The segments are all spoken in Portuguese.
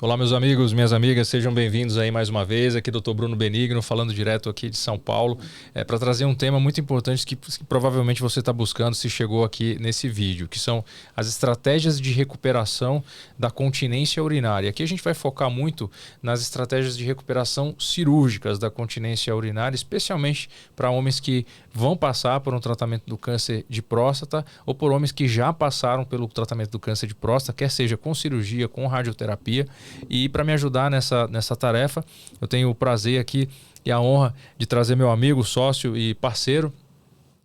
Olá, meus amigos, minhas amigas, sejam bem-vindos aí mais uma vez. Aqui Dr. Bruno Benigno, falando direto aqui de São Paulo, para trazer um tema muito importante que provavelmente você está buscando se chegou aqui nesse vídeo, que são as estratégias de recuperação da continência urinária. Aqui a gente vai focar muito nas estratégias de recuperação cirúrgicas da continência urinária, especialmente para homens que vão passar por um tratamento do câncer de próstata ou por homens que já passaram pelo tratamento do câncer de próstata, quer seja com cirurgia, com radioterapia. E para me ajudar nessa tarefa, eu tenho o prazer aqui e a honra de trazer meu amigo, sócio e parceiro,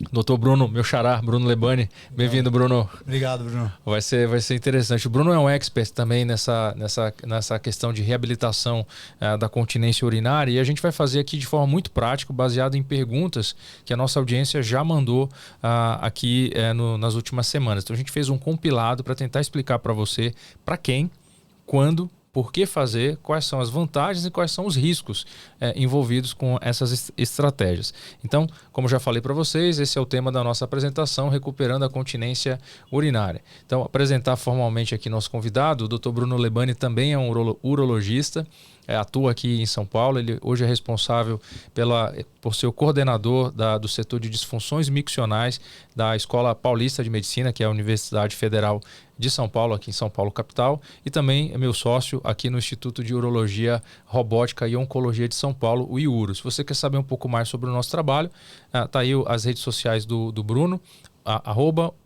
Dr. Bruno, meu xará, Bruno Lebani. Bem-vindo, Bruno. Obrigado, Bruno. Vai ser interessante. O Bruno é um expert também nessa questão de reabilitação da continência urinária, e a gente vai fazer aqui de forma muito prática, baseado em perguntas que a nossa audiência já mandou aqui nas últimas semanas. Então a gente fez um compilado para tentar explicar para você para quem, quando, por que fazer, quais são as vantagens e quais são os riscos envolvidos com essas estratégias. Então, como já falei para vocês, esse é o tema da nossa apresentação, recuperando a continência urinária. Então, apresentar formalmente aqui nosso convidado, o Dr. Bruno Lebani também é um urologista, atua aqui em São Paulo. Ele hoje é responsável por ser o coordenador do setor de disfunções miccionais da Escola Paulista de Medicina, que é a Universidade Federal de São Paulo, aqui em São Paulo, capital, e também é meu sócio aqui no Instituto de Urologia, Robótica e Oncologia de São Paulo, o IURO. Se você quer saber um pouco mais sobre o nosso trabalho, tá aí as redes sociais do Bruno,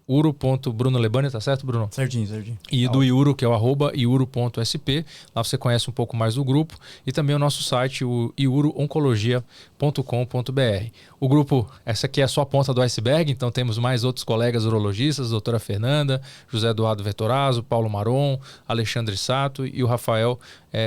@uro.brunolebani, tá certo, Bruno? Certinho. E do Iuro, que é o @iuro.sp. Lá você conhece um pouco mais do grupo. E também o nosso site, o iurooncologia.com.br. O grupo, essa aqui é só a ponta do iceberg, então temos mais outros colegas urologistas, a doutora Fernanda, José Eduardo Vettorazzo, Paulo Maron, Alexandre Sato e o Rafael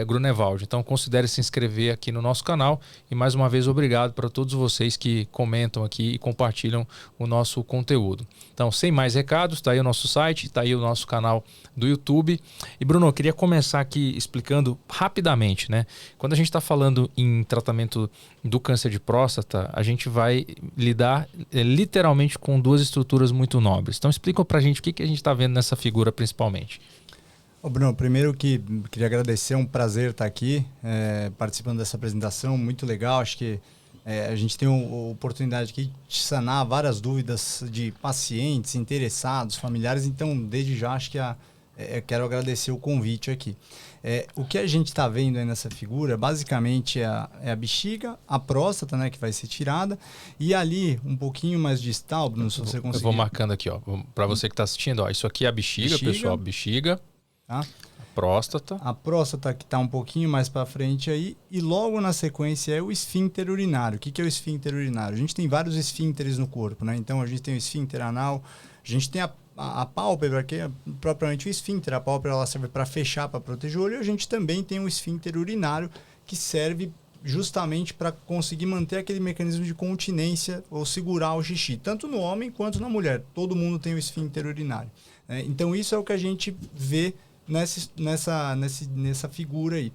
Grunevaldi. Então considere se inscrever aqui no nosso canal. E mais uma vez, obrigado para todos vocês que comentam aqui e compartilham o nosso conteúdo. Então, sem mais recados, está aí o nosso site, está aí o nosso canal do YouTube. E Bruno, eu queria começar aqui explicando rapidamente, né? Quando a gente está falando em tratamento do câncer de próstata, a gente vai lidar literalmente com duas estruturas muito nobres. Então explica pra gente o que a gente está vendo nessa figura principalmente. Bruno, primeiro que queria agradecer, é um prazer estar aqui participando dessa apresentação, muito legal. Acho que a gente tem a oportunidade aqui de sanar várias dúvidas de pacientes, interessados, familiares. Então, desde já, acho que quero agradecer o convite aqui. O que a gente está vendo aí nessa figura, basicamente, é a bexiga, a próstata, né, que vai ser tirada, e ali, um pouquinho mais distal, Bruno, se você conseguir. Eu vou marcando aqui, para você que está assistindo. Isso aqui é a bexiga, pessoal, bexiga. Tá? A próstata que está um pouquinho mais para frente aí, e logo na sequência é o esfíncter urinário. O que é o esfíncter urinário? A gente tem vários esfíncteres no corpo, né? Então a gente tem o esfíncter anal, a gente tem a pálpebra, que é propriamente o esfíncter. A pálpebra ela serve para fechar, para proteger o olho, e a gente também tem o esfíncter urinário, que serve justamente para conseguir manter aquele mecanismo de continência ou segurar o xixi, tanto no homem quanto na mulher. Todo mundo tem o esfíncter urinário. Então isso é o que a gente vê nessa figura aí.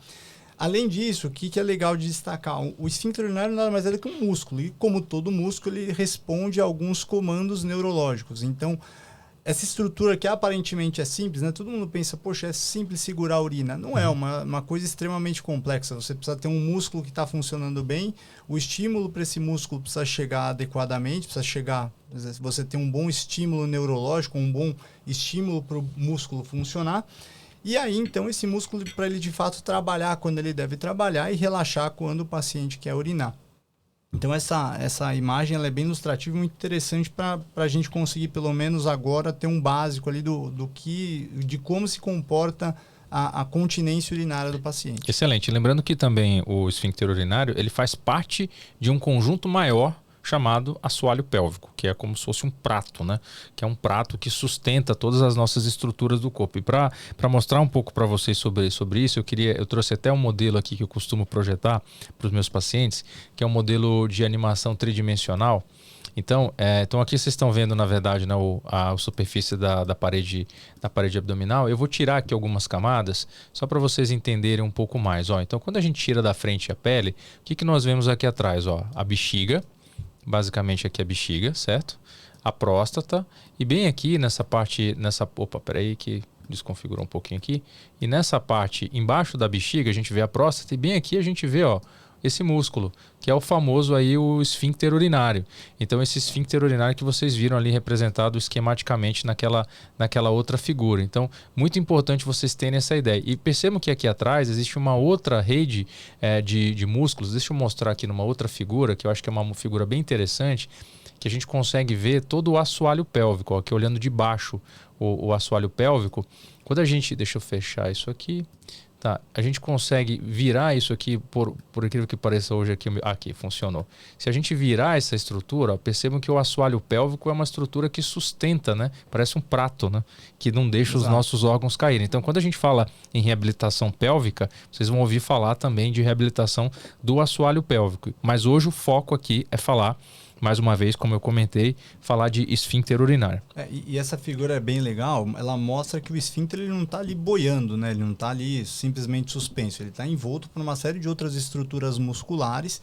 Além disso, o que é legal de destacar? O esfíncter urinário nada mais é do que um músculo, e como todo músculo, ele responde a alguns comandos neurológicos. Então, essa estrutura que aparentemente é simples, né? Todo mundo pensa, poxa, é simples segurar a urina. Não é uma coisa extremamente complexa. Você precisa ter um músculo que está funcionando bem, o estímulo para esse músculo precisa chegar adequadamente, você tem um bom estímulo neurológico, um bom estímulo para o músculo funcionar. E aí, então, esse músculo, para ele de fato trabalhar quando ele deve trabalhar e relaxar quando o paciente quer urinar. Então, essa imagem ela é bem ilustrativa e muito interessante para a gente conseguir, pelo menos agora, ter um básico ali de como se comporta a continência urinária do paciente. Excelente. Lembrando que também o esfíncter urinário ele faz parte de um conjunto maior chamado assoalho pélvico, que é como se fosse um prato, né? Que é um prato que sustenta todas as nossas estruturas do corpo. E para mostrar um pouco para vocês sobre isso, eu trouxe até um modelo aqui que eu costumo projetar para os meus pacientes, que é um modelo de animação tridimensional. Então aqui vocês estão vendo, na verdade, né, a superfície da parede abdominal. Eu vou tirar aqui algumas camadas, só para vocês entenderem um pouco mais. Então, quando a gente tira da frente a pele, o que nós vemos aqui atrás? A bexiga. Basicamente aqui a bexiga, certo? A próstata e bem aqui nessa parte, opa, peraí que desconfigurou um pouquinho aqui. E nessa parte embaixo da bexiga a gente vê a próstata e bem aqui a gente vê, ó, esse músculo, que é o famoso aí o esfíncter urinário. Então esse esfíncter urinário que vocês viram ali representado esquematicamente naquela outra figura. Então muito importante vocês terem essa ideia. E percebam que aqui atrás existe uma outra rede de músculos. Deixa eu mostrar aqui numa outra figura, que eu acho que é uma figura bem interessante, que a gente consegue ver todo o assoalho pélvico, ó, aqui olhando de baixo o assoalho pélvico. Quando a gente, deixa eu fechar isso aqui, tá, a gente consegue virar isso aqui, por incrível que pareça hoje aqui funcionou. Se a gente virar essa estrutura, ó, percebam que o assoalho pélvico é uma estrutura que sustenta, né? Parece um prato, né? Que não deixa os nossos órgãos caírem. Então, quando a gente fala em reabilitação pélvica, vocês vão ouvir falar também de reabilitação do assoalho pélvico. Mas hoje o foco aqui é falar, mais uma vez, como eu comentei, falar de esfíncter urinário. E essa figura é bem legal, ela mostra que o esfíncter ele não está ali boiando, né? Ele não está ali simplesmente suspenso, ele está envolto por uma série de outras estruturas musculares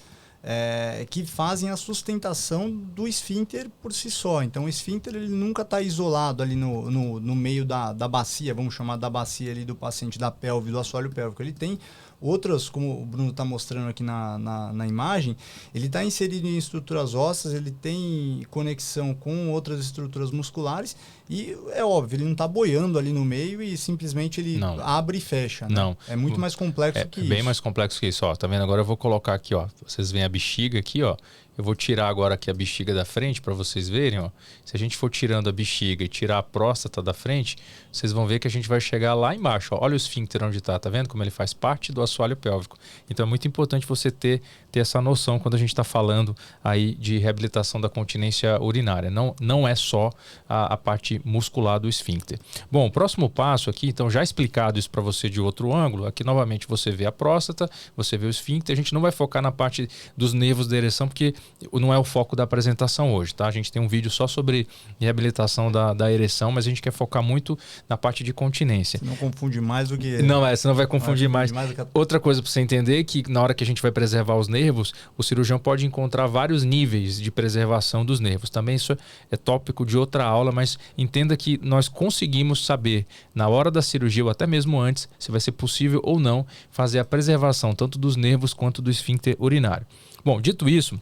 que fazem a sustentação do esfíncter por si só. Então o esfíncter ele nunca está isolado ali no meio da bacia, vamos chamar da bacia ali do paciente, da pelve, do assoalho pélvico. Ele tem outras, como o Bruno está mostrando aqui na imagem, ele está inserido em estruturas ósseas, ele tem conexão com outras estruturas musculares e é óbvio, ele não está boiando ali no meio e simplesmente ele abre e fecha. Né? Não. É muito mais complexo que isso. É bem mais complexo que isso. Ó, tá vendo? Agora eu vou colocar aqui, ó. Vocês veem a bexiga aqui, ó. Eu vou tirar agora aqui a bexiga da frente para vocês verem, ó. Se a gente for tirando a bexiga e tirar a próstata da frente, vocês vão ver que a gente vai chegar lá embaixo, ó. Olha o esfíncter onde tá vendo como ele faz parte do assoalho pélvico. Então é muito importante você ter essa noção quando a gente está falando aí de reabilitação da continência urinária. Não é só a parte muscular do esfíncter. Bom, o próximo passo aqui, então já explicado isso para você de outro ângulo, aqui novamente você vê a próstata, você vê o esfíncter, a gente não vai focar na parte dos nervos da ereção, porque não é o foco da apresentação hoje, tá? A gente tem um vídeo só sobre reabilitação da ereção, mas a gente quer focar muito na parte de continência. Não confunde mais do que... Não, senão vai confundir mais. Outra coisa para você entender é que na hora que a gente vai preservar os nervos, o cirurgião pode encontrar vários níveis de preservação dos nervos. Também isso é tópico de outra aula, mas entenda que nós conseguimos saber, na hora da cirurgia ou até mesmo antes, se vai ser possível ou não fazer a preservação tanto dos nervos quanto do esfíncter urinário. Bom, dito isso,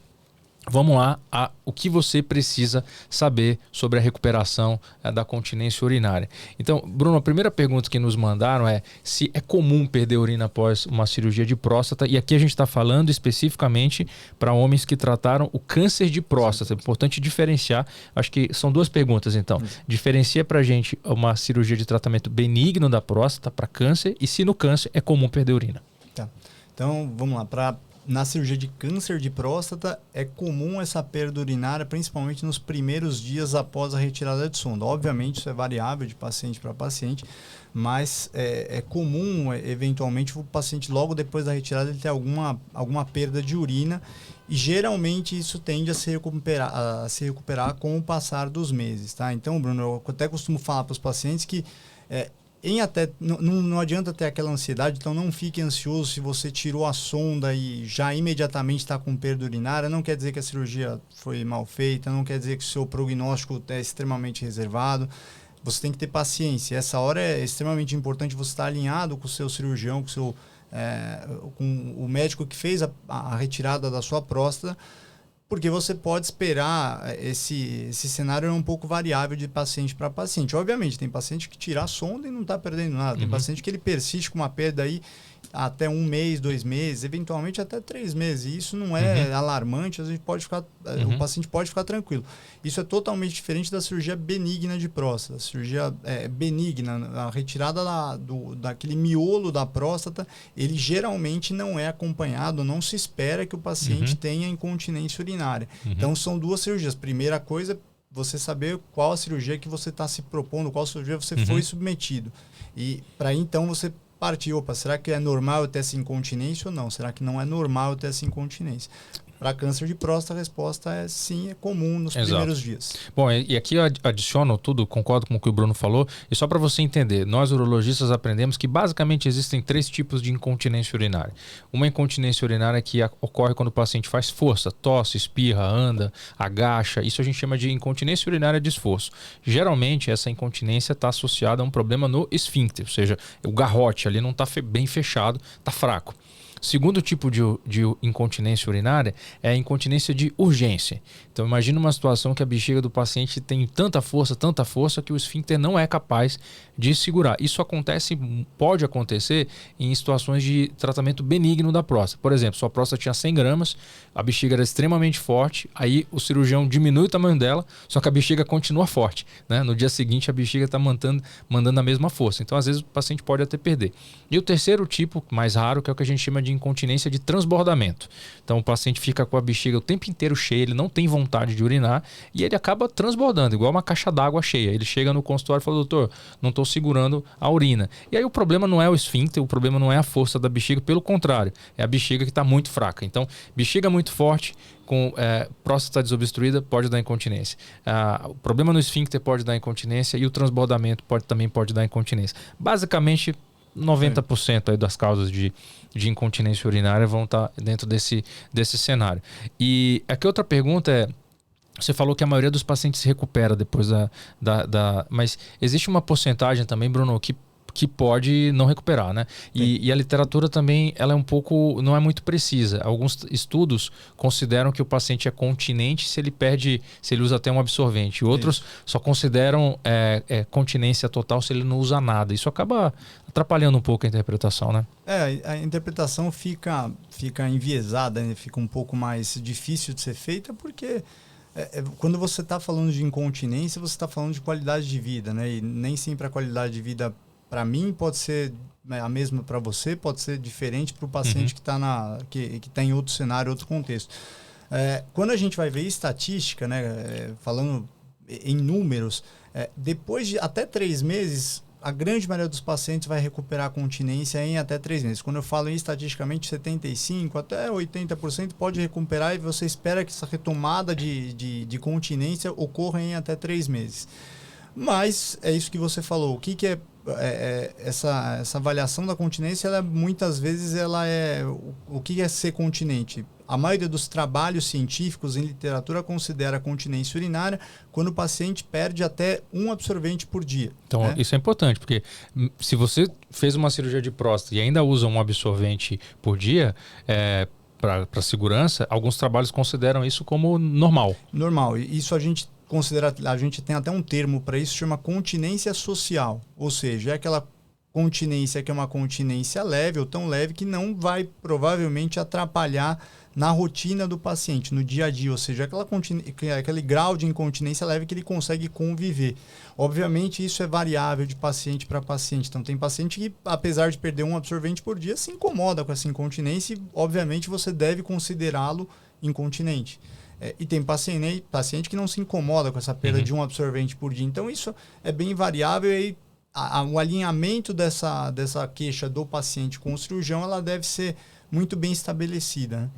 vamos lá o que você precisa saber sobre a recuperação da continência urinária. Então, Bruno, a primeira pergunta que nos mandaram é se é comum perder urina após uma cirurgia de próstata. E aqui a gente está falando especificamente para homens que trataram o câncer de próstata. É importante diferenciar. Acho que são duas perguntas, então. Diferencia para a gente uma cirurgia de tratamento benigno da próstata para câncer e se no câncer é comum perder urina. Tá. Então, vamos lá. Na cirurgia de câncer de próstata, é comum essa perda urinária, principalmente nos primeiros dias após a retirada de sonda. Obviamente, isso é variável de paciente para paciente, mas é comum, eventualmente, o paciente, logo depois da retirada, ele ter alguma perda de urina, e geralmente isso tende a se recuperar com o passar dos meses. Tá? Então, Bruno, eu até costumo falar para os pacientes que... não adianta ter aquela ansiedade, então não fique ansioso se você tirou a sonda e já imediatamente está com perda urinária. Não quer dizer que a cirurgia foi mal feita, não quer dizer que o seu prognóstico é extremamente reservado. Você tem que ter paciência. Essa hora é extremamente importante você estar alinhado com o seu cirurgião, com o médico que fez a retirada da sua próstata, porque você pode esperar, esse cenário é um pouco variável de paciente para paciente. Obviamente, tem paciente que tira a sonda e não está perdendo nada. Tem paciente que ele persiste com uma perda aí até 1 mês, 2 meses, eventualmente até 3 meses. E isso não é alarmante, o paciente pode ficar tranquilo. Isso é totalmente diferente da cirurgia benigna de próstata. A cirurgia benigna, a retirada daquele miolo da próstata, ele geralmente não é acompanhado, não se espera que o paciente tenha incontinência urinária. Então, são duas cirurgias. Primeira coisa, você saber qual a cirurgia que você está se propondo, qual cirurgia você foi submetido. E para então você partir, será que é normal eu ter essa incontinência ou não? Será que não é normal eu ter essa incontinência? Para câncer de próstata, a resposta é sim, é comum nos primeiros dias. Bom, e aqui eu adiciono tudo, concordo com o que o Bruno falou, e só para você entender, nós urologistas aprendemos que basicamente existem 3 tipos de incontinência urinária. Uma incontinência urinária que ocorre quando o paciente faz força, tosse, espirra, anda, agacha, isso a gente chama de incontinência urinária de esforço. Geralmente essa incontinência está associada a um problema no esfíncter, ou seja, o garrote ali não está bem fechado, está fraco. Segundo tipo de incontinência urinária é a incontinência de urgência. Então imagina uma situação que a bexiga do paciente tem tanta força que o esfíncter não é capaz de segurar. Isso pode acontecer em situações de tratamento benigno da próstata. Por exemplo, sua próstata tinha 100 gramas, a bexiga era extremamente forte, aí o cirurgião diminui o tamanho dela, só que a bexiga continua forte, né? No dia seguinte a bexiga está mandando a mesma força. Então às vezes o paciente pode até perder. E o terceiro tipo, mais raro, que é o que a gente chama de incontinência de transbordamento. Então o paciente fica com a bexiga o tempo inteiro cheia, ele não tem vontade de urinar e ele acaba transbordando, igual uma caixa d'água cheia. Ele chega no consultório e fala: doutor, não estou segurando a urina. E aí o problema não é o esfíncter, o problema não é a força da bexiga, pelo contrário, é a bexiga que está muito fraca. Então, bexiga muito forte, com próstata desobstruída, pode dar incontinência. O problema no esfíncter pode dar incontinência e o transbordamento também pode dar incontinência. Basicamente, 90% aí das causas de incontinência urinária vão estar dentro desse cenário. E aqui outra pergunta é: você falou que a maioria dos pacientes se recupera depois mas existe uma porcentagem também, Bruno, que pode não recuperar, né? E a literatura também, ela é não é muito precisa. Alguns estudos consideram que o paciente é continente se ele usa até um absorvente. Outros só consideram continência total se ele não usa nada. Isso acaba atrapalhando um pouco a interpretação, né? A interpretação fica enviesada, né? Fica um pouco mais difícil de ser feita, porque quando você está falando de incontinência, você está falando de qualidade de vida, né? E nem sempre a qualidade de vida para mim pode ser a mesma para você, pode ser diferente para o paciente que está em outro cenário, outro contexto. Quando a gente vai ver estatística, né, falando em números, depois de até 3 meses, a grande maioria dos pacientes vai recuperar a continência em até 3 meses. Quando eu falo em estatisticamente 75% até 80% pode recuperar, e você espera que essa retomada de continência ocorra em até 3 meses. Mas é isso que você falou. O que é essa avaliação da continência? Muitas vezes o que é ser continente? A maioria dos trabalhos científicos em literatura considera a continência urinária quando o paciente perde até um absorvente por dia. Então, né? Isso é importante, porque se você fez uma cirurgia de próstata e ainda usa um absorvente por dia, para segurança, alguns trabalhos consideram isso como normal. Normal. E isso a gente tem até um termo para isso, chama continência social. Ou seja, é aquela continência que é uma continência leve ou tão leve que não vai provavelmente atrapalhar na rotina do paciente, no dia a dia. Ou seja, aquele grau de incontinência leve que ele consegue conviver. Obviamente, isso é variável de paciente para paciente. Então, tem paciente que, apesar de perder um absorvente por dia, se incomoda com essa incontinência e, obviamente, você deve considerá-lo incontinente. E tem paciente que não se incomoda com essa perda de um absorvente por dia. Então, isso é bem variável e o alinhamento dessa queixa do paciente com o cirurgião, ela deve ser muito bem estabelecida, né?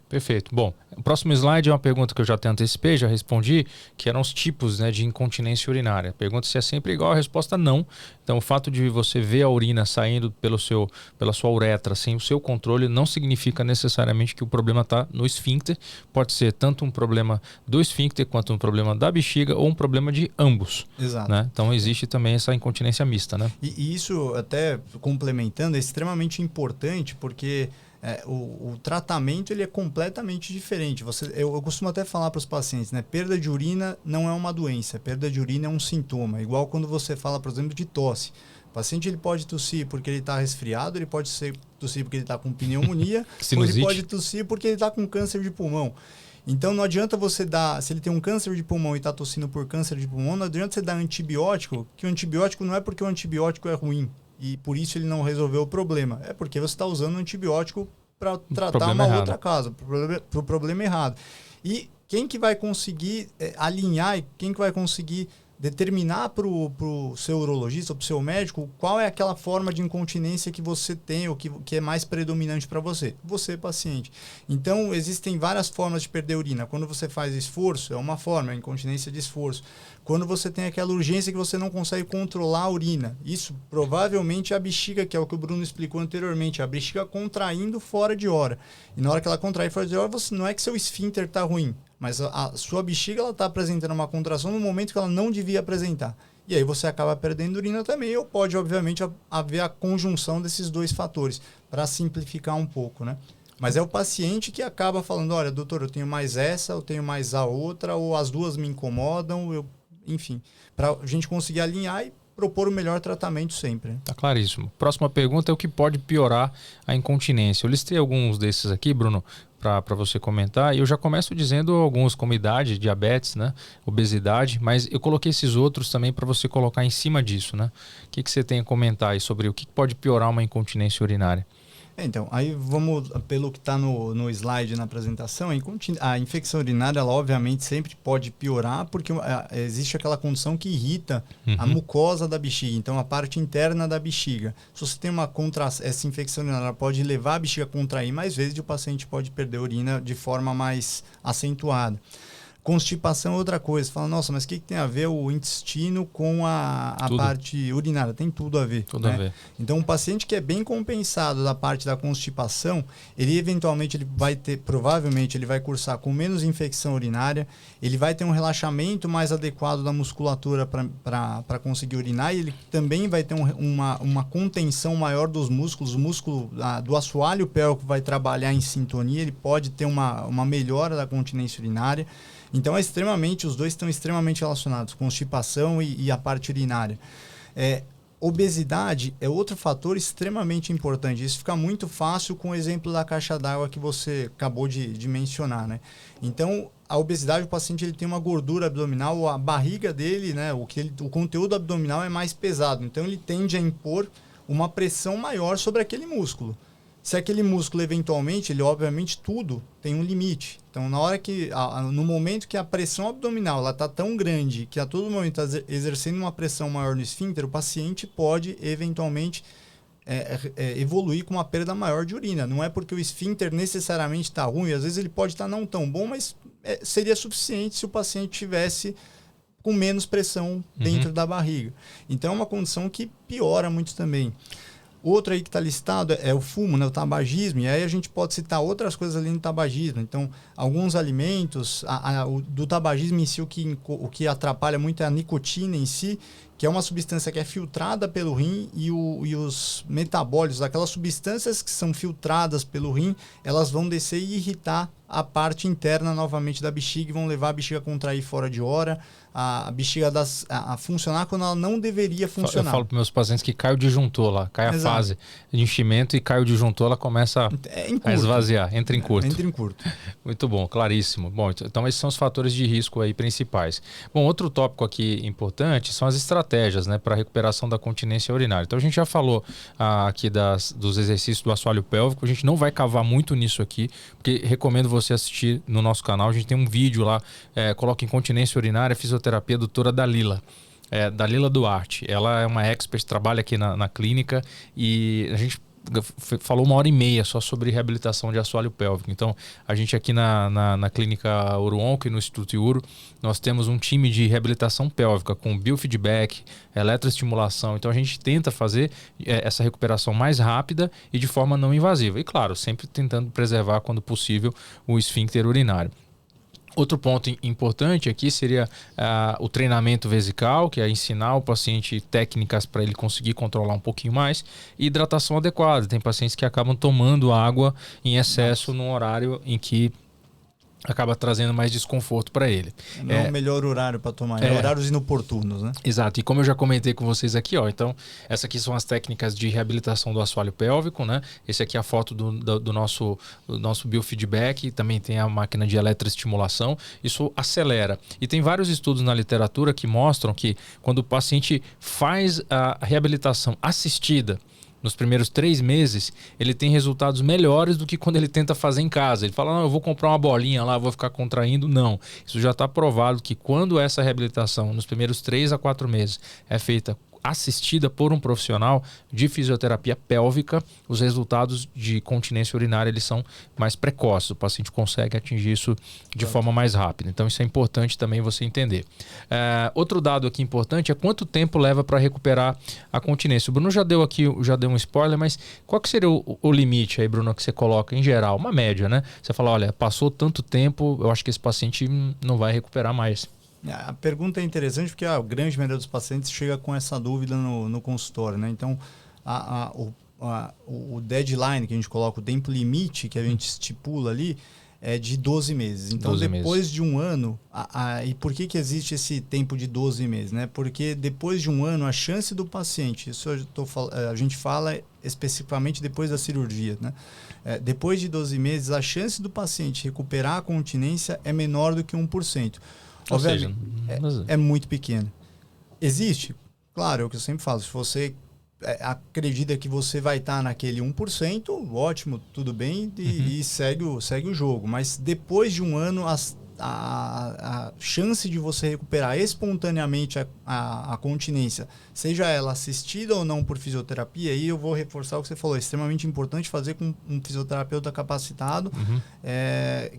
Perfeito. Bom, o próximo slide é uma pergunta que eu já te antecipei, já respondi, que eram os tipos, né, de incontinência urinária. Pergunta se é sempre igual, a resposta não. Então, o fato de você ver a urina saindo pela sua uretra sem o seu controle não significa necessariamente que o problema está no esfíncter. Pode ser tanto um problema do esfíncter quanto um problema da bexiga ou um problema de ambos. Exato. Né? Então, existe também essa incontinência mista, né? E isso, até complementando, é extremamente importante porque o tratamento ele é completamente diferente. Eu costumo até falar para os pacientes, né? Perda de urina não é uma doença, perda de urina é um sintoma. Igual quando você fala, por exemplo, de tosse. O paciente ele pode tossir porque ele está resfriado, ele pode tossir porque ele está com pneumonia, ou ele pode tossir porque ele está com câncer de pulmão. Então não adianta você dar, se ele tem um câncer de pulmão e está tossindo por câncer de pulmão, não adianta você dar antibiótico, que o antibiótico não é porque o antibiótico é ruim e por isso ele não resolveu o problema. É porque você está usando um antibiótico para tratar uma outra causa, para o problema errado. E quem que vai conseguir alinhar e quem que vai conseguir determinar para o seu urologista ou para o seu médico qual é aquela forma de incontinência que você tem ou que é mais predominante para você. Você, paciente. Então, existem várias formas de perder urina. Quando você faz esforço, é uma forma, é a incontinência de esforço. Quando você tem aquela urgência que você não consegue controlar a urina. Isso provavelmente é a bexiga, que é o que o Bruno explicou anteriormente, a bexiga contraindo fora de hora. E na hora que ela contrai fora de hora, não é que seu esfíncter está ruim, mas a sua bexiga está apresentando uma contração no momento que ela não devia apresentar. E aí você acaba perdendo urina também, ou pode, obviamente, haver a conjunção desses dois fatores, para simplificar um pouco, né? Mas é o paciente que acaba falando, olha, doutor, eu tenho mais essa, eu tenho mais a outra, ou as duas me incomodam, enfim, para a gente conseguir alinhar e propor o melhor tratamento sempre. Tá claríssimo. Próxima pergunta é o que pode piorar a incontinência. Eu listei alguns desses aqui, Bruno, para você comentar, e eu já começo dizendo alguns, como idade, diabetes, né, obesidade, mas eu coloquei esses outros também para você colocar em cima disso, né? O que você tem a comentar aí sobre o que pode piorar uma incontinência urinária? Então, aí vamos, pelo que está no slide na apresentação, a infecção urinária, ela obviamente sempre pode piorar, porque existe aquela condição que irrita a mucosa da bexiga, então a parte interna da bexiga. Se você tem essa infecção urinária, ela pode levar a bexiga a contrair mais vezes e o paciente pode perder urina de forma mais acentuada. Constipação é outra coisa. Você fala, nossa, mas o que tem a ver o intestino com a parte urinária? Tem tudo a ver. Tudo a ver. Então, um paciente que é bem compensado da parte da constipação, ele eventualmente provavelmente ele vai cursar com menos infecção urinária, ele vai ter um relaxamento mais adequado da musculatura para conseguir urinar, e ele também vai ter uma contenção maior dos músculos. O músculo do assoalho pélvico vai trabalhar em sintonia, ele pode ter uma melhora da continência urinária. Então, os dois estão extremamente relacionados, constipação e a parte urinária. Obesidade é outro fator extremamente importante. Isso fica muito fácil com o exemplo da caixa d'água que você acabou de mencionar, né? Então, a obesidade, o paciente ele tem uma gordura abdominal, a barriga dele, né, o conteúdo abdominal é mais pesado. Então, ele tende a impor uma pressão maior sobre aquele músculo. Se aquele músculo, eventualmente, ele obviamente tudo tem um limite. Então, no momento que a pressão abdominal está tão grande que a todo momento está exercendo uma pressão maior no esfíncter, o paciente pode, eventualmente, evoluir com uma perda maior de urina. Não é porque o esfíncter necessariamente está ruim, às vezes ele pode estar não tão bom, mas seria suficiente se o paciente tivesse com menos pressão dentro da barriga. Então, é uma condição que piora muito também. Outro aí que está listado é o fumo, né, o tabagismo, e aí a gente pode citar outras coisas ali no tabagismo. Então, alguns alimentos, do tabagismo em si, o que atrapalha muito é a nicotina em si, que é uma substância que é filtrada pelo rim, e os metabólitos, aquelas substâncias que são filtradas pelo rim, elas vão descer e irritar a parte interna novamente da bexiga e vão levar a bexiga a contrair fora de hora, a bexiga a funcionar quando ela não deveria funcionar. Eu falo para meus pacientes que cai o disjuntor lá, cai a fase de enchimento e cai o disjuntor, ela começa a esvaziar, entra em curto. Entra em curto. Muito bom, claríssimo. Bom, então esses são os fatores de risco aí principais. Bom, outro tópico aqui importante são as estratégias, né, para a recuperação da continência urinária. Então a gente já falou aqui dos exercícios do assoalho pélvico, a gente não vai cavar muito nisso aqui, porque recomendo você assistir no nosso canal, a gente tem um vídeo lá, coloca incontinência urinária, fisioterapia, doutora Dalila. Dalila Duarte, ela é uma expert, trabalha aqui na clínica, e a gente falou 1h30 só sobre reabilitação de assoalho pélvico. Então, a gente aqui na clínica Uruonco e no Instituto Uro, nós temos um time de reabilitação pélvica com biofeedback, eletroestimulação. Então, a gente tenta fazer essa recuperação mais rápida e de forma não invasiva. E, claro, sempre tentando preservar, quando possível, o esfíncter urinário. Outro ponto importante aqui seria o treinamento vesical, que é ensinar o paciente técnicas para ele conseguir controlar um pouquinho mais, e hidratação adequada. Tem pacientes que acabam tomando água em excesso num horário em que acaba trazendo mais desconforto para ele. Não é o melhor horário para tomar, horários inoportunos, né? Exato, e como eu já comentei com vocês aqui, então, essas aqui são as técnicas de reabilitação do assoalho pélvico, né? Esse aqui é a foto do nosso biofeedback, também tem a máquina de eletroestimulação, isso acelera. E tem vários estudos na literatura que mostram que quando o paciente faz a reabilitação assistida, nos primeiros 3 meses, ele tem resultados melhores do que quando ele tenta fazer em casa. Ele fala, não, eu vou comprar uma bolinha lá, vou ficar contraindo. Não, isso já está provado que quando essa reabilitação, nos primeiros 3 a 4 meses, é feita assistida por um profissional de fisioterapia pélvica, os resultados de continência urinária eles são mais precoces, o paciente consegue atingir isso de forma mais rápida. Então isso é importante também você entender. Outro dado aqui importante é quanto tempo leva para recuperar a continência. O Bruno já deu um spoiler, mas qual que seria o limite aí, Bruno, que você coloca em geral? Uma média, né? Você fala, olha, passou tanto tempo, eu acho que esse paciente não vai recuperar mais. A pergunta é interessante porque a grande maioria dos pacientes chega com essa dúvida no consultório, né? Então, o deadline que a gente coloca, o tempo limite que a gente estipula ali é de 12 meses. Então, depois de um ano, e por que existe esse tempo de 12 meses? Né? Porque depois de um ano, a chance do paciente, isso a gente fala especificamente depois da cirurgia, né? Depois de 12 meses, a chance do paciente recuperar a continência é menor do que 1%. Obviamente, é muito pequeno. Existe? Claro, é o que eu sempre falo. Se você acredita que você vai estar naquele 1%, ótimo, tudo bem, e segue o jogo. Mas depois de um ano, a chance de você recuperar espontaneamente a continência, seja ela assistida ou não por fisioterapia, aí eu vou reforçar o que você falou, é extremamente importante fazer com um fisioterapeuta capacitado,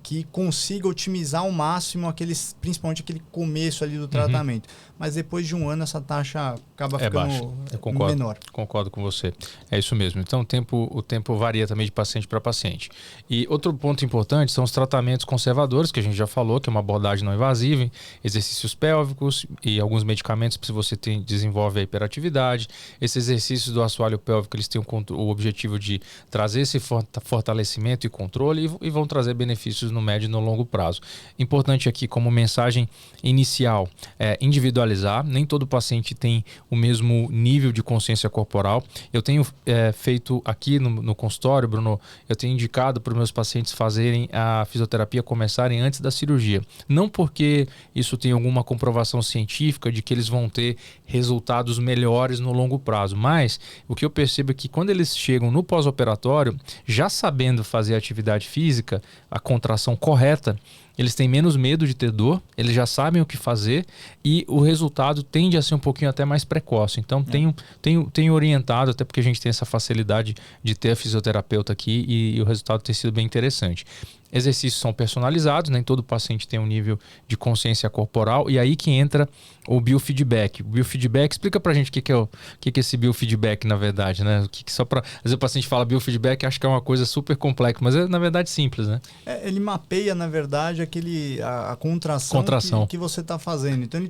que consiga otimizar ao máximo principalmente aquele começo ali do tratamento. Mas depois de um ano essa taxa acaba ficando menor. Concordo com você. É isso mesmo. Então o tempo varia também de paciente para paciente. E outro ponto importante são os tratamentos conservadores, que a gente já falou, que é uma abordagem não invasiva, exercícios pélvicos e alguns medicamentos se você desenvolve a hiperatividade. Esses exercícios do assoalho pélvico, eles têm o objetivo de trazer esse fortalecimento e controle e vão trazer benefícios no médio e no longo prazo. Importante aqui, como mensagem inicial, individualizar. Nem todo paciente tem o mesmo nível de consciência corporal. Eu tenho feito aqui no consultório, Bruno, eu tenho indicado para os meus pacientes fazerem a fisioterapia, começarem antes da cirurgia. Não porque isso tem alguma comprovação científica de que eles vão ter resultados melhores no longo prazo, mas o que eu percebo é que quando eles chegam no pós-operatório, já sabendo fazer atividade física, a contração correta, eles têm menos medo de ter dor, eles já sabem o que fazer e o resultado tende a ser um pouquinho até mais precoce. Então, tenho orientado, até porque a gente tem essa facilidade de ter a fisioterapeuta aqui e o resultado tem sido bem interessante. Exercícios são personalizados, nem todo paciente tem um nível de consciência corporal e aí que entra o biofeedback. O biofeedback, explica pra gente o que é esse biofeedback na verdade, né? Às vezes o paciente fala biofeedback e acha que é uma coisa super complexa, mas é na verdade simples, né? Ele mapeia, na verdade, a contração. Que você está fazendo. Então,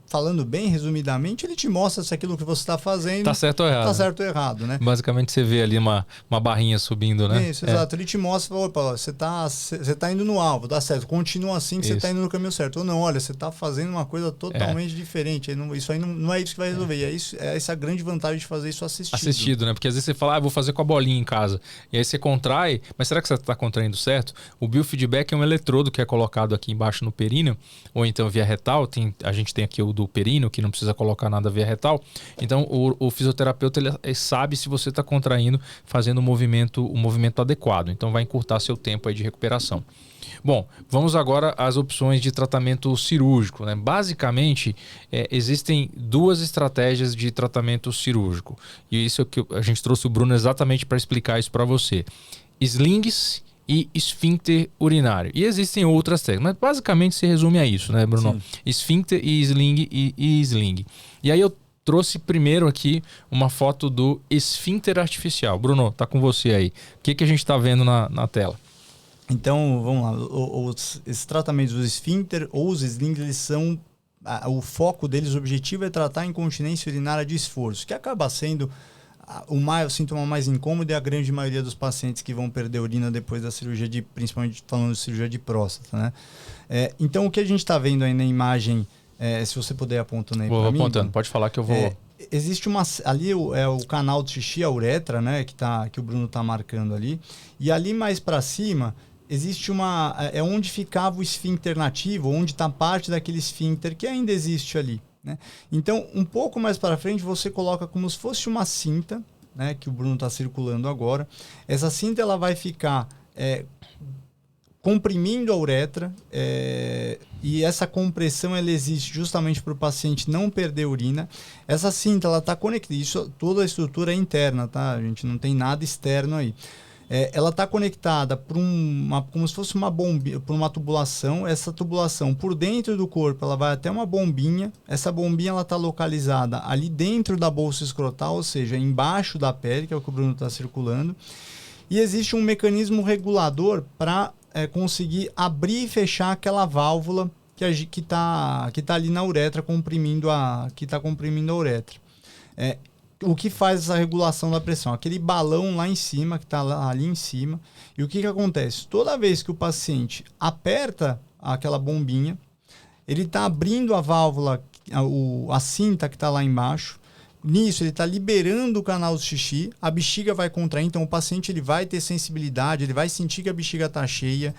falando bem resumidamente, ele te mostra se aquilo que você está fazendo está certo ou errado. Está certo ou errado, né? Basicamente você vê ali uma barrinha subindo, né? Isso, exato. Ele te mostra, opa, você tá indo no alvo, dá certo. Continua assim que você está indo no caminho certo. Ou não, olha, você está fazendo uma coisa totalmente diferente. Isso aí não é isso que vai resolver. E é essa a grande vantagem de fazer isso assistido. Assistido, né? Porque às vezes você fala, vou fazer com a bolinha em casa. E aí você contrai, mas será que você está contraindo certo? O biofeedback é um eletrodo que é colocado aqui embaixo no períneo, ou então via retal. A gente tem aqui o do períneo, que não precisa colocar nada via retal. Então, o fisioterapeuta ele sabe se você está contraindo, fazendo o movimento adequado. Então, vai encurtar seu tempo aí de recuperação. Bom, vamos agora às opções de tratamento cirúrgico, né? Basicamente, existem 2 estratégias de tratamento cirúrgico. E isso é que a gente trouxe o Bruno exatamente para explicar isso para você. Slings e esfíncter urinário. E existem outras técnicas, mas basicamente se resume a isso, né, Bruno? Sim. Esfíncter e sling e sling. E aí eu trouxe primeiro aqui uma foto do esfíncter artificial. Bruno, tá com você aí. O que a gente está vendo na tela? Então, vamos lá. Esses tratamentos do esfíncter ou os slings, eles são... O foco deles, o objetivo é tratar a incontinência urinária de esforço, que acaba sendo... O sintoma mais incômodo é a grande maioria dos pacientes que vão perder urina depois da cirurgia, principalmente falando de cirurgia de próstata, né? Então, o que a gente está vendo aí na imagem, se você puder apontando aí para mim... Vou apontando, pode falar que eu vou... Existe ali o canal de xixi, a uretra, né? Que o Bruno está marcando ali. E ali mais para cima, existe é onde ficava o esfíncter nativo, onde está parte daquele esfíncter que ainda existe ali. Né? Então, um pouco mais para frente, você coloca como se fosse uma cinta né, que o Bruno está circulando agora. Essa cinta ela vai ficar comprimindo a uretra, e essa compressão ela existe justamente para o paciente não perder urina. Essa cinta ela está conectada, isso, toda a estrutura é interna, tá? A gente não tem nada externo aí. Ela está conectada por como se fosse uma bombinha, por uma tubulação. Essa tubulação por dentro do corpo ela vai até uma bombinha. Essa bombinha ela está localizada ali dentro da bolsa escrotal, ou seja, embaixo da pele, que é o que o Bruno está circulando. E existe um mecanismo regulador para conseguir abrir e fechar aquela válvula que tá ali na uretra, comprimindo a uretra. O que faz essa regulação da pressão? Aquele balão lá em cima, que está ali em cima. E o que acontece? Toda vez que o paciente aperta aquela bombinha, ele está abrindo a válvula, a cinta que está lá embaixo. Nisso, ele está liberando o canal do xixi, a bexiga vai contrair, então o paciente ele vai ter sensibilidade, ele vai sentir que a bexiga está cheia,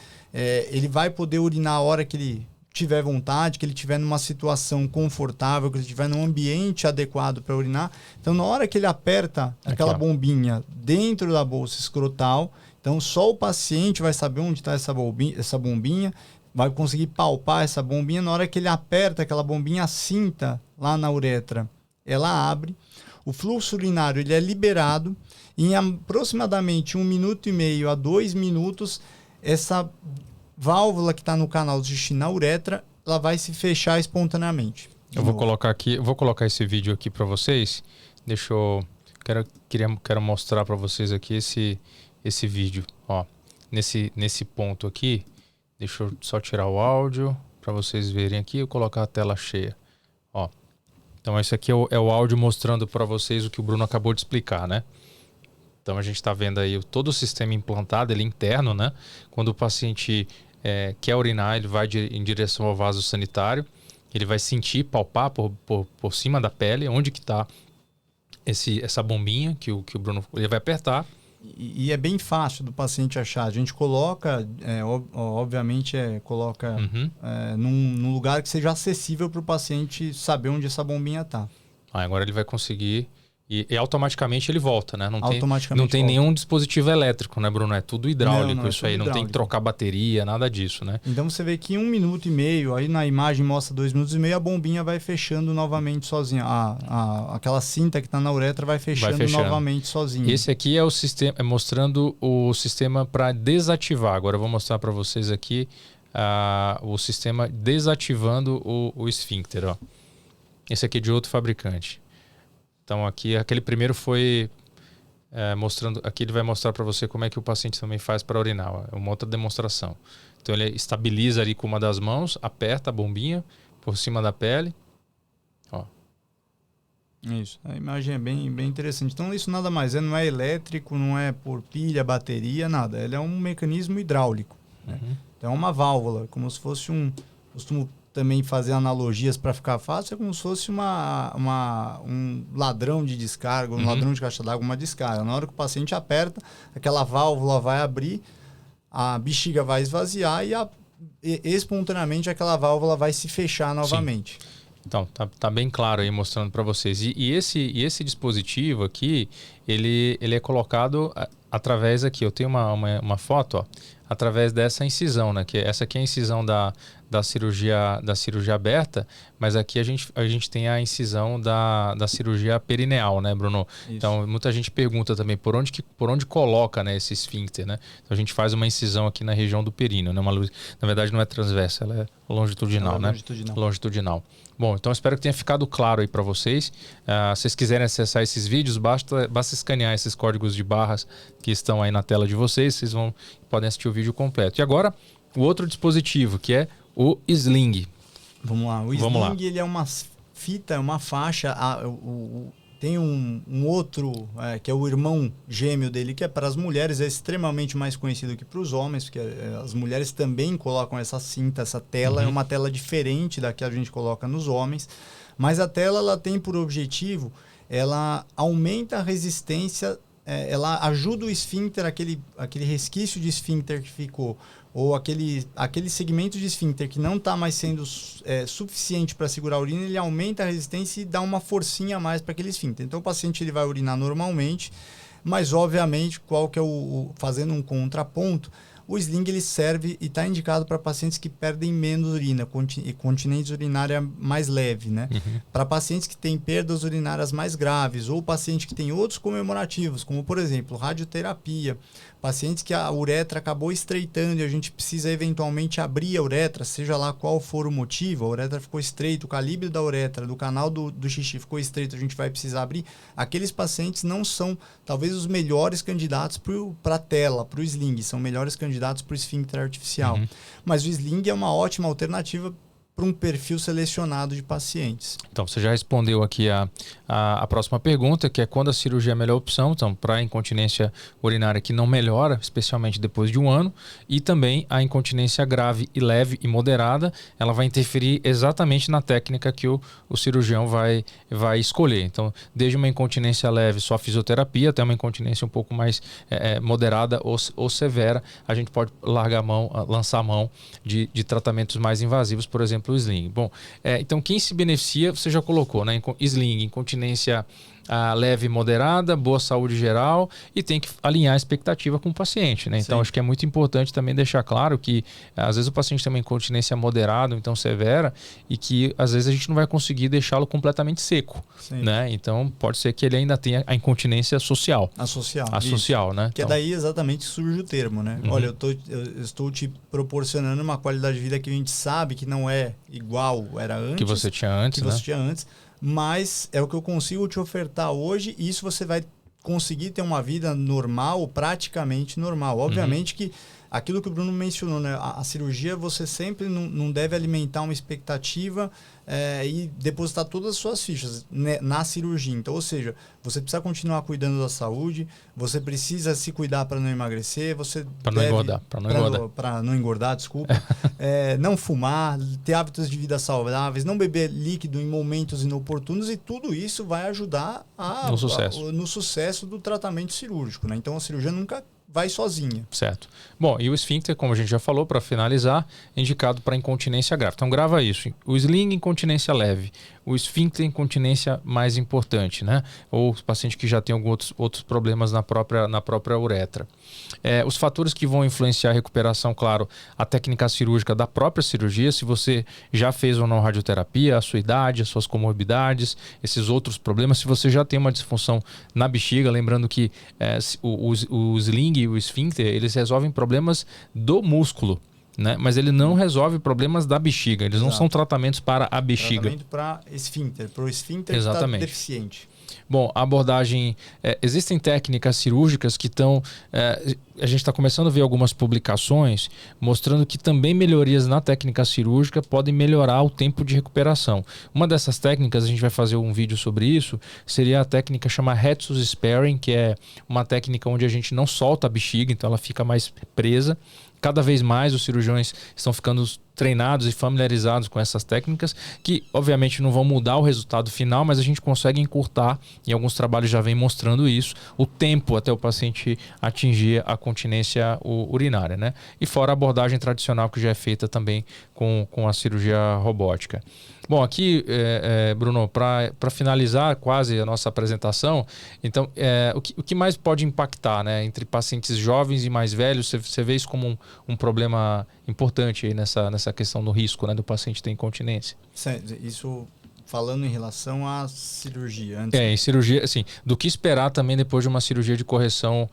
ele vai poder urinar a hora que ele tiver vontade, que ele estiver numa situação confortável, que ele estiver num ambiente adequado para urinar. Então, na hora que ele aperta aquela bombinha dentro da bolsa escrotal, então só o paciente vai saber onde está essa bombinha, vai conseguir palpar essa bombinha. Na hora que ele aperta aquela bombinha, a cinta lá na uretra, ela abre, o fluxo urinário ele é liberado, e em aproximadamente 1 minuto e meio a 2 minutos, essa válvula que está no canal do xixi na uretra, ela vai se fechar espontaneamente. Eu vou colocar esse vídeo aqui para vocês. Quero mostrar para vocês aqui esse vídeo. Ó, nesse ponto aqui, deixa eu só tirar o áudio para vocês verem aqui e colocar a tela cheia. Ó. Então, esse aqui é o áudio mostrando para vocês o que o Bruno acabou de explicar, né? Então, a gente está vendo aí todo o sistema implantado, ele é interno, né? Quando o paciente quer urinar, ele vai em direção ao vaso sanitário, ele vai sentir, palpar por cima da pele, onde que está essa bombinha que o Bruno ele vai apertar. E é bem fácil do paciente achar. A gente coloca, obviamente, coloca num lugar que seja acessível para o paciente saber onde essa bombinha está. Agora ele vai conseguir e automaticamente ele volta, né? Não tem volta. Nenhum dispositivo elétrico, né, Bruno? É tudo hidráulico, não, isso aí. Não tem que trocar bateria, nada disso, né? Então você vê que em 1 minuto e meio, aí na imagem mostra 2 minutos e meio, a bombinha vai fechando novamente sozinha. Aquela cinta que está na uretra vai fechando novamente sozinha. Esse aqui é o sistema, mostrando o sistema para desativar. Agora eu vou mostrar para vocês aqui o sistema desativando o esfíncter, ó. Esse aqui é de outro fabricante. Então aqui, aquele primeiro foi mostrando, aqui ele vai mostrar para você como é que o paciente também faz para urinar, ó, é uma outra demonstração. Então ele estabiliza ali com uma das mãos, aperta a bombinha por cima da pele, ó. Isso, a imagem é bem interessante. Então isso nada mais não é elétrico, não é por pilha, bateria, nada. Ele é um mecanismo hidráulico, né? Então é uma válvula, como se fosse costumo também fazer analogias para ficar fácil, é como se fosse um ladrão de descarga, um ladrão de caixa d'água, uma descarga. Na hora que o paciente aperta, aquela válvula vai abrir, a bexiga vai esvaziar e espontaneamente aquela válvula vai se fechar novamente. Sim. Então, tá bem claro aí mostrando para vocês. E esse dispositivo aqui, ele é colocado através aqui. Eu tenho uma foto, ó, através dessa incisão, né? Que essa aqui é a incisão da cirurgia aberta, mas aqui a gente tem a incisão da cirurgia perineal, né, Bruno? Isso. Então, muita gente pergunta também por onde coloca, né, esse esfíncter, né? Então, a gente faz uma incisão aqui na região do períneo, né? Na verdade, não é transversa, ela é longitudinal, né? Longitudinal. Bom, então espero que tenha ficado claro aí para vocês. Se vocês quiserem acessar esses vídeos, basta escanear esses códigos de barras que estão aí na tela de vocês. Vocês podem assistir o vídeo completo. E agora, o outro dispositivo, que é o sling. Vamos lá. O sling ele é uma fita, uma faixa. Tem um outro, que é o irmão gêmeo dele, que é para as mulheres, é extremamente mais conhecido que para os homens, porque as mulheres também colocam essa cinta, essa tela, é uma tela diferente da que a gente coloca nos homens, mas a tela ela tem por objetivo, ela aumenta a resistência, ela ajuda o esfíncter, aquele resquício de esfíncter que ficou ou aquele segmento de esfíncter que não está mais sendo suficiente para segurar a urina, ele aumenta a resistência e dá uma forcinha a mais para aquele esfíncter. Então o paciente ele vai urinar normalmente, mas obviamente, fazendo um contraponto, o sling ele serve e está indicado para pacientes que perdem menos urina, continência urinária mais leve, né? Para pacientes que têm perdas urinárias mais graves, ou paciente que tem outros comemorativos, como por exemplo, radioterapia, pacientes que a uretra acabou estreitando e a gente precisa eventualmente abrir a uretra, seja lá qual for o motivo, a uretra ficou estreita, o calibre da uretra, do canal do xixi ficou estreito, a gente vai precisar abrir. Aqueles pacientes não são talvez os melhores candidatos para a tela, para o sling, são melhores candidatos para o esfíncter artificial. Mas o sling é uma ótima alternativa para um perfil selecionado de pacientes. Então, você já respondeu aqui a próxima pergunta, que é quando a cirurgia é a melhor opção. Então, para a incontinência urinária que não melhora, especialmente depois de 1 ano, e também a incontinência grave e leve e moderada, ela vai interferir exatamente na técnica que o cirurgião vai escolher. Então, desde uma incontinência leve, só fisioterapia, até uma incontinência um pouco mais moderada ou severa, a gente pode lançar a mão de tratamentos mais invasivos, por exemplo, o sling. Bom, então quem se beneficia, você já colocou, né? Sling, incontinência leve e moderada, boa saúde geral, e tem que alinhar a expectativa com o paciente, né? Então, acho que é muito importante também deixar claro que às vezes o paciente tem uma incontinência moderada, ou então severa, e que às vezes a gente não vai conseguir deixá-lo completamente seco, né? Então, pode ser que ele ainda tenha a incontinência social. A social, né? Que então, daí exatamente surge o termo, né? Olha, eu estou te proporcionando uma qualidade de vida que a gente sabe que não é igual era antes. Que você tinha antes, mas é o que eu consigo te ofertar hoje, e isso você vai conseguir ter uma vida normal, praticamente normal. Obviamente que aquilo que o Bruno mencionou, né? A cirurgia, você sempre não deve alimentar uma expectativa e depositar todas as suas fichas, né, na cirurgia. Então, ou seja, você precisa continuar cuidando da saúde, você precisa se cuidar para não emagrecer, para não engordar, desculpa, não fumar, ter hábitos de vida saudáveis, não beber líquido em momentos inoportunos, e tudo isso vai ajudar no sucesso do tratamento cirúrgico, né? Então, a cirurgia nunca vai sozinha. Certo. Bom, e o esfíncter, como a gente já falou, para finalizar, é indicado para incontinência grave. Então grava isso. O sling, incontinência leve. O esfíncter, incontinência mais importante, né? Ou o paciente que já tem alguns outros problemas na própria uretra. Os fatores que vão influenciar a recuperação, claro, a técnica cirúrgica da própria cirurgia, se você já fez ou não radioterapia, a sua idade, as suas comorbidades, esses outros problemas, se você já tem uma disfunção na bexiga, lembrando que o sling e o esfíncter, eles resolvem problemas do músculo, né? Mas ele não resolve problemas da bexiga. Eles não são tratamentos para a bexiga. Tratamento para esfíncter, para o esfíncter que está deficiente. Bom, a abordagem... existem técnicas cirúrgicas que estão... a gente está começando a ver algumas publicações mostrando que também melhorias na técnica cirúrgica podem melhorar o tempo de recuperação. Uma dessas técnicas, a gente vai fazer um vídeo sobre isso, seria a técnica chamada Headsus Sparing, que é uma técnica onde a gente não solta a bexiga, então ela fica mais presa. Cada vez mais os cirurgiões estão ficando treinados e familiarizados com essas técnicas, que obviamente não vão mudar o resultado final, mas a gente consegue encurtar, e alguns trabalhos já vêm mostrando isso, o tempo até o paciente atingir a continência urinária, né? E fora a abordagem tradicional que já é feita também com a cirurgia robótica. Bom, aqui, Bruno, para finalizar quase a nossa apresentação, então, o que mais pode impactar, né, entre pacientes jovens e mais velhos? Você vê isso como um problema importante aí nessa questão do risco, né, do paciente ter incontinência? Isso falando em relação à cirurgia. Em cirurgia, assim, do que esperar também depois de uma cirurgia de correção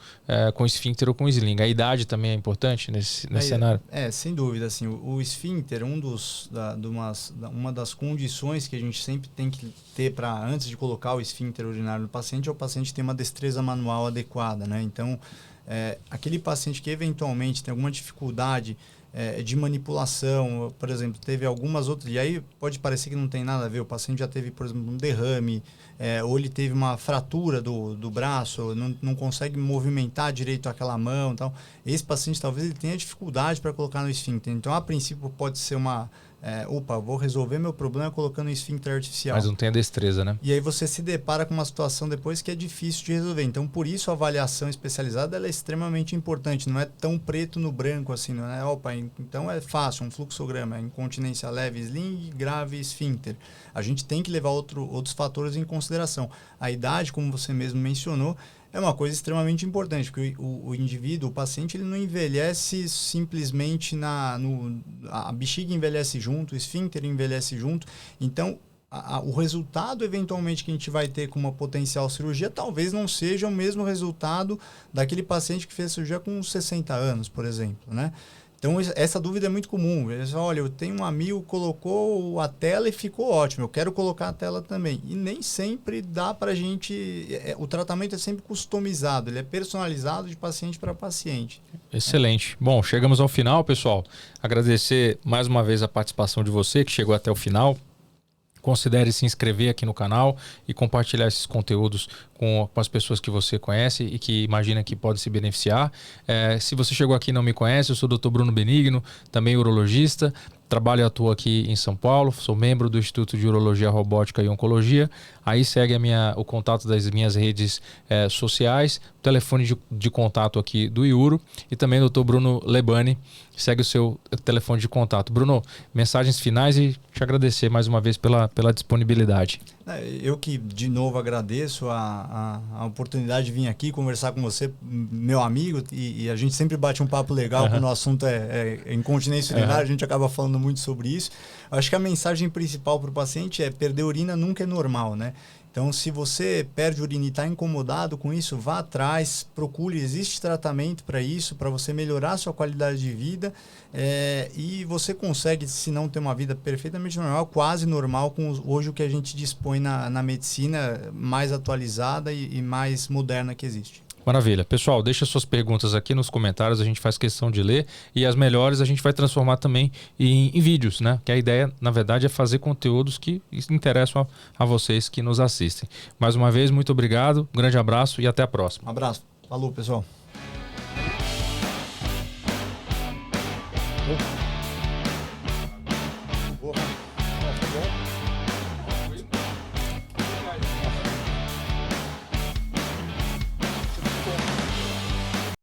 com esfíncter ou com sling. A idade também é importante nesse cenário? Sem dúvida. Assim, o esfíncter, uma das condições que a gente sempre tem que ter antes de colocar o esfíncter urinário no paciente, é o paciente ter uma destreza manual adequada, né? Então, aquele paciente que eventualmente tem alguma dificuldade de manipulação, por exemplo, teve algumas outras, e aí pode parecer que não tem nada a ver, o paciente já teve, por exemplo, um derrame, ou ele teve uma fratura do braço, não consegue movimentar direito aquela mão, então esse paciente talvez ele tenha dificuldade para colocar no esfíncter. Então, a princípio, pode ser uma vou resolver meu problema colocando um esfíncter artificial. Mas não tem a destreza, né? E aí você se depara com uma situação depois que é difícil de resolver. Então, por isso a avaliação especializada ela é extremamente importante. Não é tão preto no branco assim, não é? Então é fácil, um fluxograma, incontinência leve, sling, grave, esfíncter. A gente tem que levar outros fatores em consideração. A idade, como você mesmo mencionou, é uma coisa extremamente importante, porque o indivíduo, o paciente, ele não envelhece simplesmente a bexiga envelhece junto, o esfíncter envelhece junto. Então, o resultado, eventualmente, que a gente vai ter com uma potencial cirurgia, talvez não seja o mesmo resultado daquele paciente que fez cirurgia com 60 anos, por exemplo, né? Então, essa dúvida é muito comum. Eles falam, olha, eu tenho um amigo que colocou a tela e ficou ótimo, eu quero colocar a tela também. E nem sempre dá para a gente... O tratamento é sempre customizado, ele é personalizado de paciente para paciente. Excelente. Bom, chegamos ao final, pessoal. Agradecer mais uma vez a participação de você que chegou até o final. Considere se inscrever aqui no canal e compartilhar esses conteúdos com as pessoas que você conhece e que imagina que pode se beneficiar. Se você chegou aqui e não me conhece, eu sou o Dr. Bruno Benigno, também urologista. Trabalho e atuo aqui em São Paulo, sou membro do Instituto de Urologia, Robótica e Oncologia. Aí segue o contato das minhas redes sociais, o telefone de contato aqui do Iuro e também o Dr. Bruno Lebani, segue o seu telefone de contato. Bruno, mensagens finais e te agradecer mais uma vez pela disponibilidade. Eu que, de novo, agradeço a oportunidade de vir aqui conversar com você, meu amigo, e a gente sempre bate um papo legal quando o assunto é incontinência urinária, a gente acaba falando muito sobre isso. Eu acho que a mensagem principal para o paciente é: perder urina nunca é normal, né? Então, se você perde urina e está incomodado com isso, vá atrás, procure, existe tratamento para isso, para você melhorar a sua qualidade de vida, e você consegue, se não ter uma vida perfeitamente normal, quase normal, com hoje o que a gente dispõe na medicina mais atualizada e mais moderna que existe. Maravilha. Pessoal, deixa suas perguntas aqui nos comentários, a gente faz questão de ler e as melhores a gente vai transformar também em vídeos, né? Que a ideia, na verdade, é fazer conteúdos que interessam a vocês que nos assistem. Mais uma vez, muito obrigado, um grande abraço e até a próxima. Um abraço. Falou, pessoal. Boa. Tá bom.